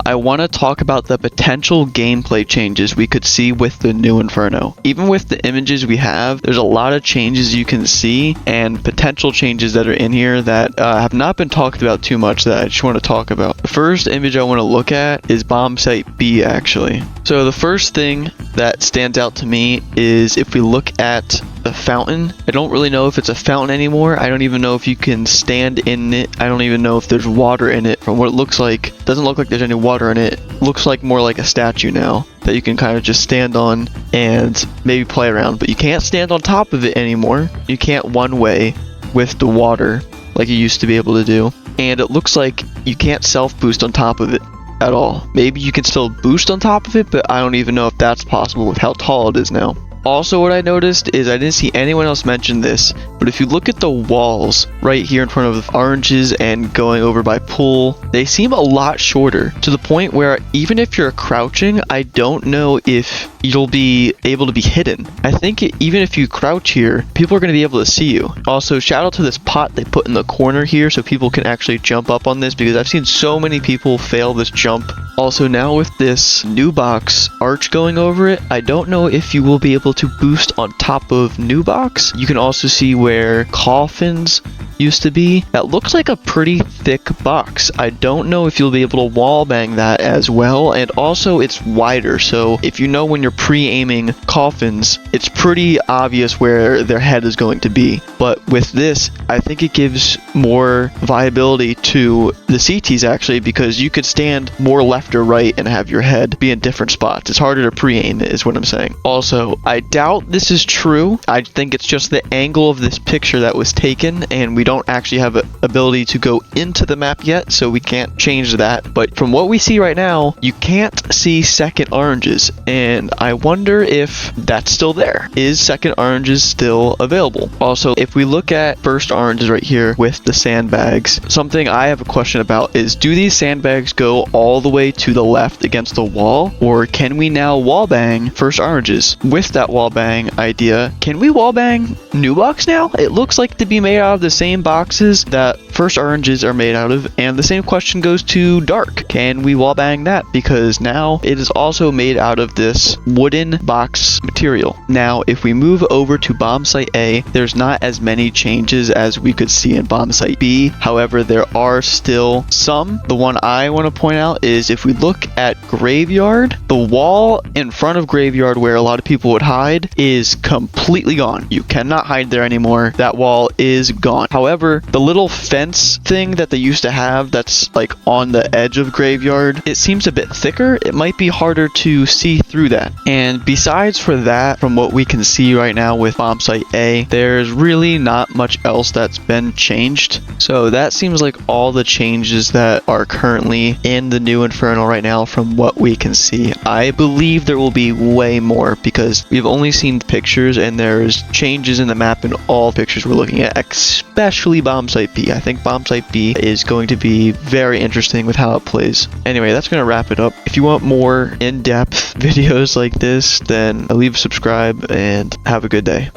I want to talk about the potential gameplay changes we could see with the new Inferno. Even with the images we have, there's a lot of changes you can see and potential changes that are in here that have not been talked about too much that I just want to talk about. The first image I want to look at is bomb site B, actually. So the first thing that stands out to me is if we look at the fountain. I don't really know if it's a fountain anymore. I don't even know if you can stand in it. I don't even know if there's water in it. From what it looks like, it doesn't look like there's any water in it. Looks like more like a statue now that you can kind of just stand on and maybe play around, but you can't stand on top of it anymore. You can't one way with the water like you used to be able to do, and it looks like you can't self boost on top of it at all. Maybe you can still boost on top of it, but I don't even know if that's possible with how tall it is now. Also, what I noticed is I didn't see anyone else mention this, but if you look at the walls right here in front of oranges and going over by pool, they seem a lot shorter, to the point where even if you're crouching, I don't know if you'll be able to be hidden. I think even if you crouch here, people are going to be able to see you. Also, shout out to this pot they put in the corner here so people can actually jump up on this, because I've seen so many people fail this jump. Also, now with this new box arch going over it, I don't know if you will be able to boost on top of new box. You can also see where coffins used to be. That looks like a pretty thick box. I don't know if you'll be able to wall bang that as well, and also it's wider, so if you know when you're pre-aiming coffins, it's pretty obvious where their head is going to be. But with this, I think it gives more viability to the CTs actually, because you could stand more left or right and have your head be in different spots. It's harder to pre-aim is what I'm saying. Also, I doubt this is true. I think it's just the angle of this picture that was taken, and we don't actually have an ability to go into the map yet, so we can't change that. But from what we see right now, you can't see second oranges, and I wonder if that's still there. Is second oranges still available? Also, if we look at first oranges right here with the sandbags, something I have a question about is, do these sandbags go all the way to the left against the wall, or can we now wall bang first oranges? With that wall bang idea, can we wall bang new box now? It looks like to be made out of the same boxes that first oranges are made out of, and the same question goes to dark. Can we wall bang that? Because now it is also made out of this wooden box material. Now, if we move over to bomb site A, there's not as many changes as we could see in bomb site B. However, there are still some. The one I want to point out is if we look at graveyard, the wall in front of graveyard where a lot of people would hide is completely gone. You cannot hide there anymore. That wall is gone. However, the little fence thing that they used to have that's like on the edge of graveyard, it seems a bit thicker. It might be harder to see through that. And besides for that, from what we can see right now with bomb site A, there's really not much else that's been changed. So that seems like all the changes that are currently in the new Inferno right now from what we can see. I believe there will be way more because we've only seen pictures, and there's changes in the map in all pictures we're looking at, especially bomb site B. I think bomb site B is going to be very interesting with how it plays. Anyway, that's going to wrap it up. If you want more in-depth videos like this, then leave a subscribe and have a good day.